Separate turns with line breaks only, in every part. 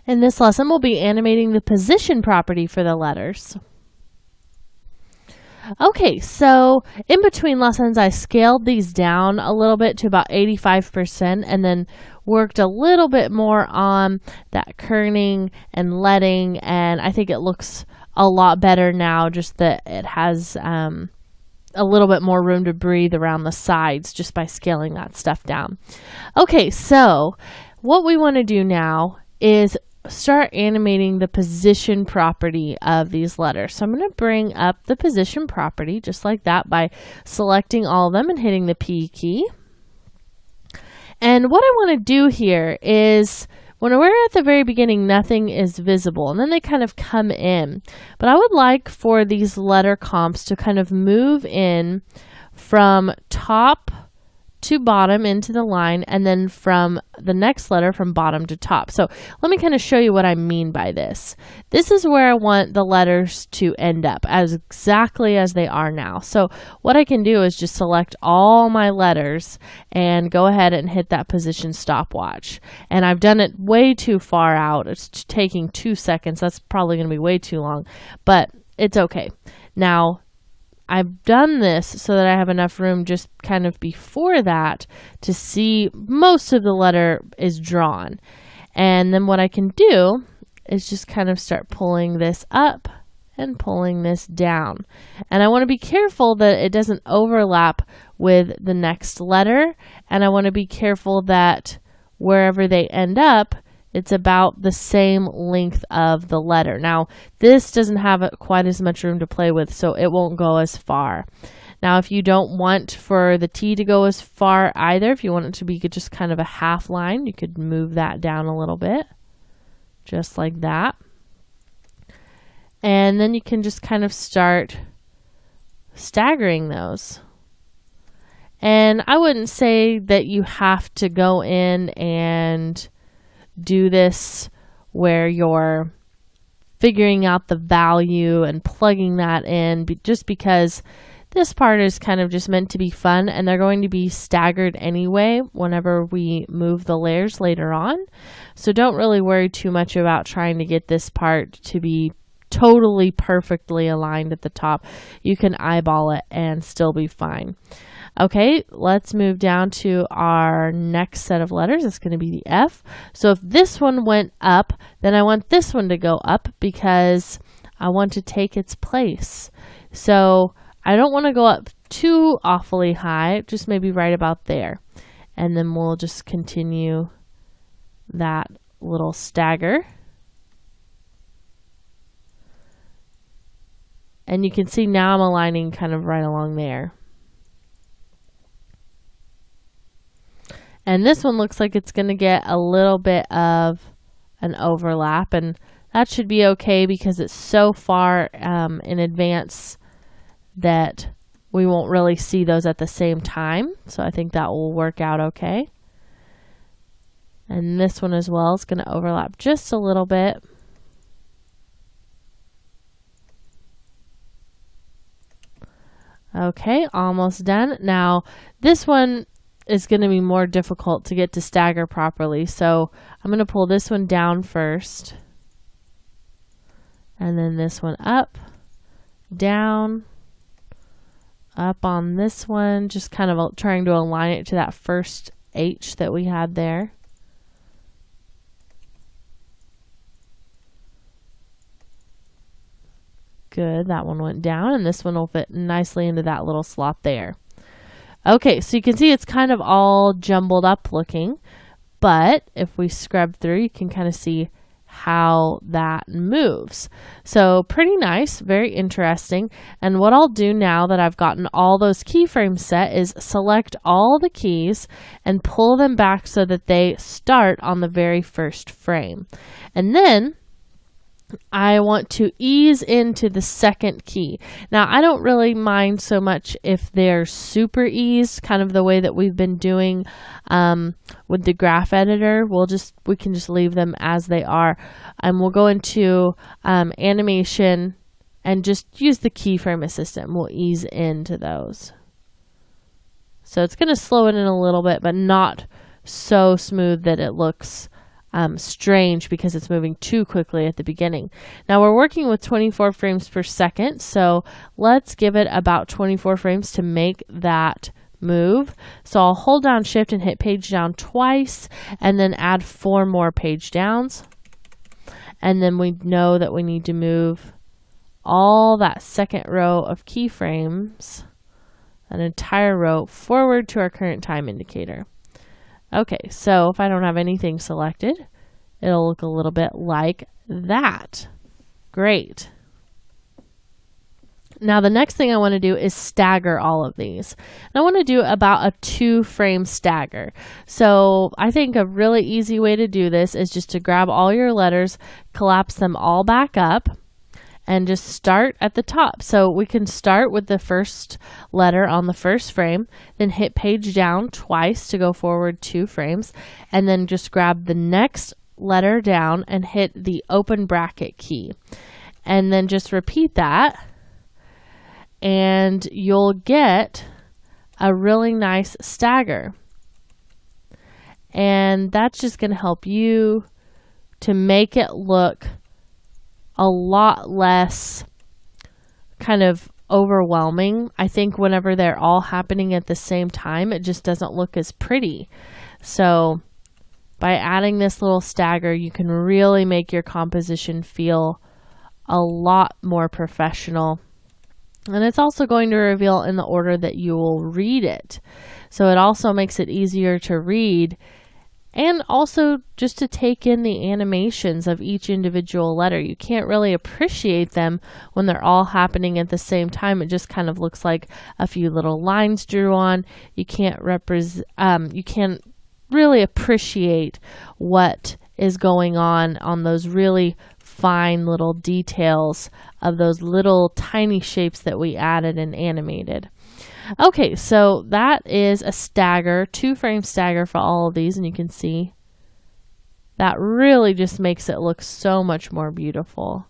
In this lesson, we'll be animating the position property for the letters. Okay, so in between lessons, I scaled these down a little bit to about 85% and then worked a little bit more on that kerning and leading, and I think it looks a lot better now, just that it has a little bit more room to breathe around the sides just by scaling that stuff down. Okay, so what we want to do now is start animating the position property of these letters. So I'm going to bring up the position property just like that by selecting all of them and hitting the P key. And what I want to do here is, when we're at the very beginning, nothing is visible, and then they kind of come in. But I would like for these letter comps to kind of move in from top to bottom into the line, and then from the next letter from bottom to top. So let me kind of show you what I mean by this. This is where I want the letters to end up, as exactly as they are now. So what I can do is just select all my letters and go ahead and hit that position stopwatch. And I've done it way too far out. It's taking 2 seconds. That's probably going to be way too long, but it's okay. Now, I've done this so that I have enough room just kind of before that to see most of the letter is drawn. And then what I can do is just kind of start pulling this up and pulling this down. And I want to be careful that it doesn't overlap with the next letter. And I want to be careful that wherever they end up, it's about the same length of the letter. Now, this doesn't have quite as much room to play with, so it won't go as far. Now, if you don't want for the T to go as far either, if you want it to be just kind of a half line, you could move that down a little bit, just like that. And then you can just kind of start staggering those. And I wouldn't say that you have to go in and do this where you're figuring out the value and plugging that in, just because this part is kind of just meant to be fun, and they're going to be staggered anyway whenever we move the layers later on. So don't really worry too much about trying to get this part to be totally perfectly aligned at the top. You can eyeball it and still be fine. Okay, let's move down to our next set of letters. It's going to be the F. So if this one went up, then I want this one to go up because I want to take its place. So I don't want to go up too awfully high, just maybe right about there. And then we'll just continue that little stagger. And you can see now I'm aligning kind of right along there. And this one looks like it's going to get a little bit of an overlap, and that should be okay because it's so far in advance that we won't really see those at the same time. So I think that will work out okay. And this one as well is going to overlap just a little bit. Okay, almost done. Now this one is going to be more difficult to get to stagger properly. So I'm going to pull this one down first, and then this one up, down, up on this one, just kind of trying to align it to that first H that we had there. Good, that one went down, and this one will fit nicely into that little slot there. Okay, so you can see it's kind of all jumbled up looking, but if we scrub through, you can kind of see how that moves. So pretty nice, very interesting. And what I'll do now that I've gotten all those keyframes set is select all the keys and pull them back so that they start on the very first frame. And then I want to ease into the second key. Now, I don't really mind so much if they're super eased, kind of the way that we've been doing with the graph editor. We can just leave them as they are. And we'll go into animation and just use the keyframe assistant. We'll ease into those. So it's going to slow it in a little bit, but not so smooth that it looks strange because it's moving too quickly at the beginning. Now we're working with 24 frames per second, so let's give it about 24 frames to make that move. So I'll hold down Shift and hit page down twice, and then add 4 more page downs. And then we know that we need to move all that second row of keyframes, an entire row, forward to our current time indicator. Okay, so if I don't have anything selected, it'll look a little bit like that. Great. Now the next thing I want to do is stagger all of these. And I want to do about a 2-frame stagger. So I think a really easy way to do this is just to grab all your letters, collapse them all back up, and just start at the top. So we can start with the first letter on the first frame, then hit page down twice to go forward 2 frames, and then just grab the next letter down and hit the open bracket key. And then just repeat that, and you'll get a really nice stagger. And that's just going to help you to make it look a lot less kind of overwhelming. I think whenever they're all happening at the same time, it just doesn't look as pretty. So by adding this little stagger, you can really make your composition feel a lot more professional. And it's also going to reveal in the order that you will read it. So it also makes it easier to read, and also just to take in the animations of each individual letter. You can't really appreciate them when they're all happening at the same time. It just kind of looks like a few little lines drew on. You can't really appreciate what is going on those really fine little details of those little tiny shapes that we added and animated. Okay, so that is a stagger, 2-frame stagger for all of these, and you can see that really just makes it look so much more beautiful.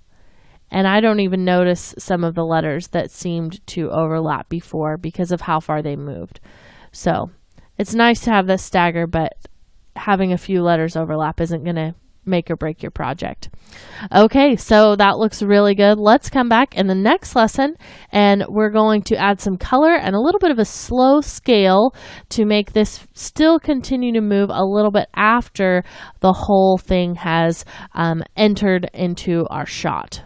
And I don't even notice some of the letters that seemed to overlap before because of how far they moved. So it's nice to have this stagger, but having a few letters overlap isn't going to make or break your project. Okay, so that looks really good. Let's come back in the next lesson, and we're going to add some color and a little bit of a slow scale to make this still continue to move a little bit after the whole thing has entered into our shot.